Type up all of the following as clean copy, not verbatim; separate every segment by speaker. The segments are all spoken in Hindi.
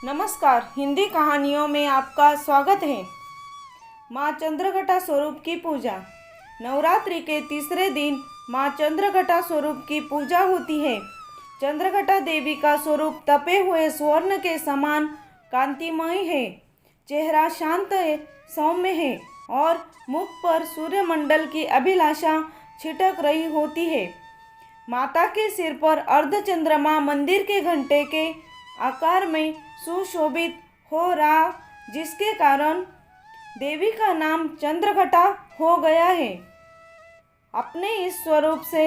Speaker 1: नमस्कार, हिंदी कहानियों में आपका स्वागत है। माँ चंद्रघटा स्वरूप की पूजा। नवरात्रि के तीसरे दिन माँ चंद्रघटा स्वरूप की पूजा होती है। चंद्रघटा देवी का स्वरूप तपे हुए स्वर्ण के समान कांतिमय है। चेहरा शांत है, सौम्य है और मुख पर सूर्यमंडल की अभिलाषा छिटक रही होती है। माता के सिर पर अर्धचंद्रमा मंदिर के घंटे के आकार में सुशोभित हो रहा, जिसके कारण देवी का नाम चंद्रघटा हो गया है। अपने इस स्वरूप से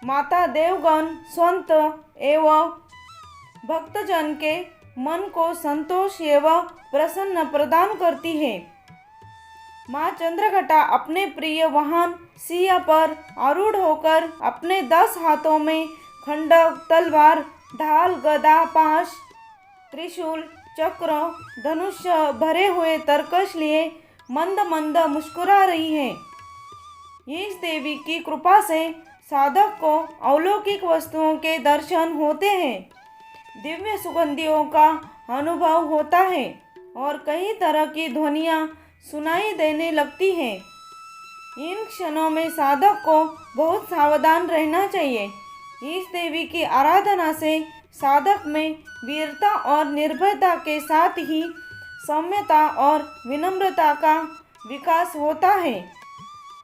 Speaker 1: माता देवगण, संत एवं भक्तजन के मन को संतोष एवं प्रसन्न प्रदान करती है। माँ चंद्रघटा अपने प्रिय वाहन सिंह पर आरूढ़ होकर अपने 10 हाथों में खंडक, तलवार, ढाल, गदा, पाश, त्रिशूल, चक्र, धनुष्य भरे हुए तरकश लिए मंद मंद मुस्कुरा रही है। इस देवी की कृपा से साधक को अलौकिक वस्तुओं के दर्शन होते हैं, दिव्य सुगंधियों का अनुभव होता है और कई तरह की ध्वनियाँ सुनाई देने लगती हैं। इन क्षणों में साधक को बहुत सावधान रहना चाहिए। इस देवी की आराधना से साधक में वीरता और निर्भयता के साथ ही सौम्यता और विनम्रता का विकास होता है।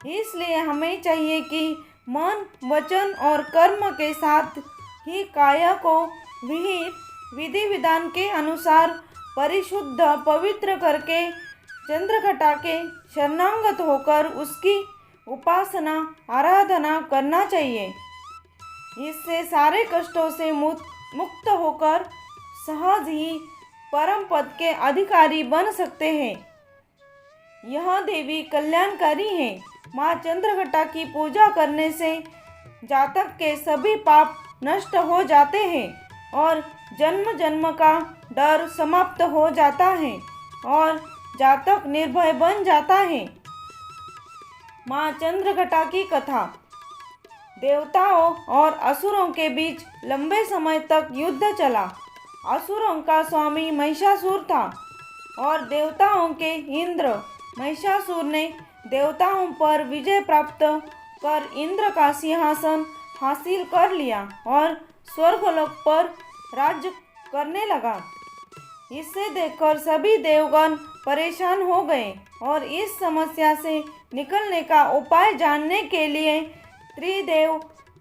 Speaker 1: इसलिए हमें चाहिए कि मन, वचन और कर्म के साथ ही काया को विहित विधि विधान के अनुसार परिशुद्ध पवित्र करके चंद्रघटा के शरणागत होकर उसकी उपासना आराधना करना चाहिए। इससे सारे कष्टों से मुक्त होकर सहज ही परम पद के अधिकारी बन सकते हैं। यह देवी कल्याणकारी है। माँ चंद्रघटा की पूजा करने से जातक के सभी पाप नष्ट हो जाते हैं और जन्म जन्म का डर समाप्त हो जाता है और जातक निर्भय बन जाता है। माँ चंद्रघटा की कथा। देवताओं और असुरों के बीच लंबे समय तक युद्ध चला। असुरों का स्वामी महिषासुर था और देवताओं के इंद्र। महिषासुर ने देवताओं पर विजय प्राप्त कर इंद्र का सिंहासन हासिल कर लिया और स्वर्गलोक पर राज्य करने लगा। इसे देखकर सभी देवगण परेशान हो गए और इस समस्या से निकलने का उपाय जानने के लिए त्रिदेव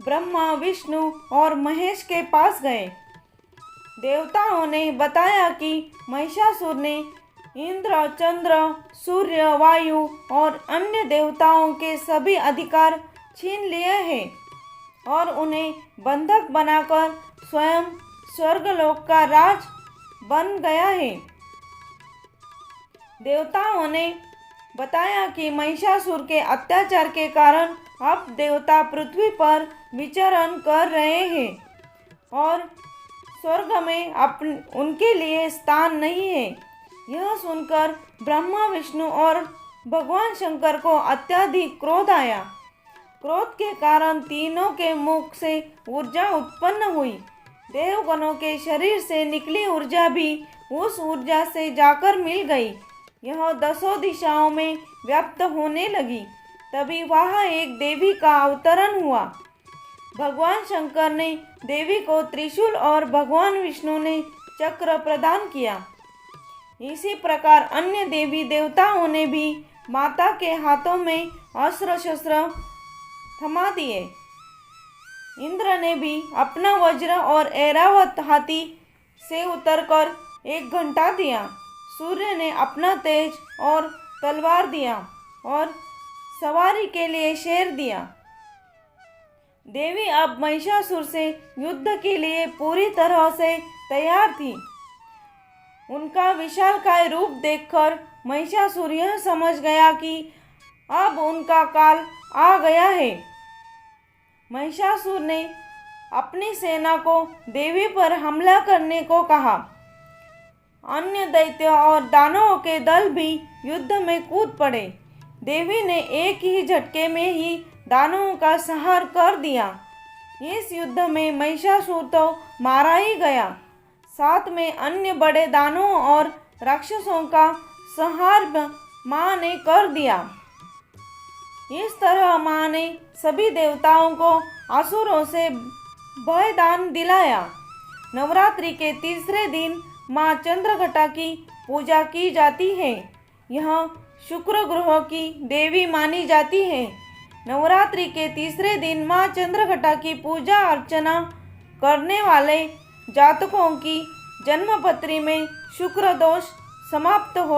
Speaker 1: ब्रह्मा, विष्णु और महेश के पास गए। देवताओं ने बताया कि महिषासुर ने इंद्र, चंद्र, सूर्य, वायु और अन्य देवताओं के सभी अधिकार छीन लिए हैं और उन्हें बंधक बनाकर स्वयं स्वर्गलोक का राज बन गया है। देवताओं ने बताया कि महिषासुर के अत्याचार के कारण अब देवता पृथ्वी पर विचरण कर रहे हैं और स्वर्ग में उनके लिए स्थान नहीं है। यह सुनकर ब्रह्मा, विष्णु और भगवान शंकर को अत्यधिक क्रोध आया। क्रोध के कारण तीनों के मुख से ऊर्जा उत्पन्न हुई। देवगणों के शरीर से निकली ऊर्जा भी उस ऊर्जा से जाकर मिल गई। यह 10 दिशाओं में व्याप्त होने लगी। तभी वहाँ एक देवी का अवतरण हुआ। भगवान शंकर ने देवी को त्रिशूल और भगवान विष्णु ने चक्र प्रदान किया। इसी प्रकार अन्य देवी देवताओं ने भी माता के हाथों में अस्त्र शस्त्र थमा दिए। इंद्र ने भी अपना वज्र और ऐरावत हाथी से उतरकर एक घंटा दिया। सूर्य ने अपना तेज और तलवार दिया और सवारी के लिए शेर दिया। देवी अब महिषासुर से युद्ध के लिए पूरी तरह से तैयार थी। उनका विशालकाय रूप देखकर महिषासुर यह समझ गया कि अब उनका काल आ गया है। महिषासुर ने अपनी सेना को देवी पर हमला करने को कहा। अन्य दैत्य और दानवों के दल भी युद्ध में कूद पड़े। देवी ने एक ही झटके में ही दानवों का संहार कर दिया। इस युद्ध में महिषासुर तो मारा ही गया, साथ में अन्य बड़े दानवों और राक्षसों का संहार माँ ने कर दिया। इस तरह माँ ने सभी देवताओं को असुरों से वरदान दिलाया। नवरात्रि के तीसरे दिन माँ चंद्रघटा की पूजा की जाती है। यह शुक्र ग्रह की देवी मानी जाती है। नवरात्रि के तीसरे दिन माँ चंद्रघटा की पूजा अर्चना करने वाले जातकों की जन्मपत्री में शुक्र दोष समाप्त हो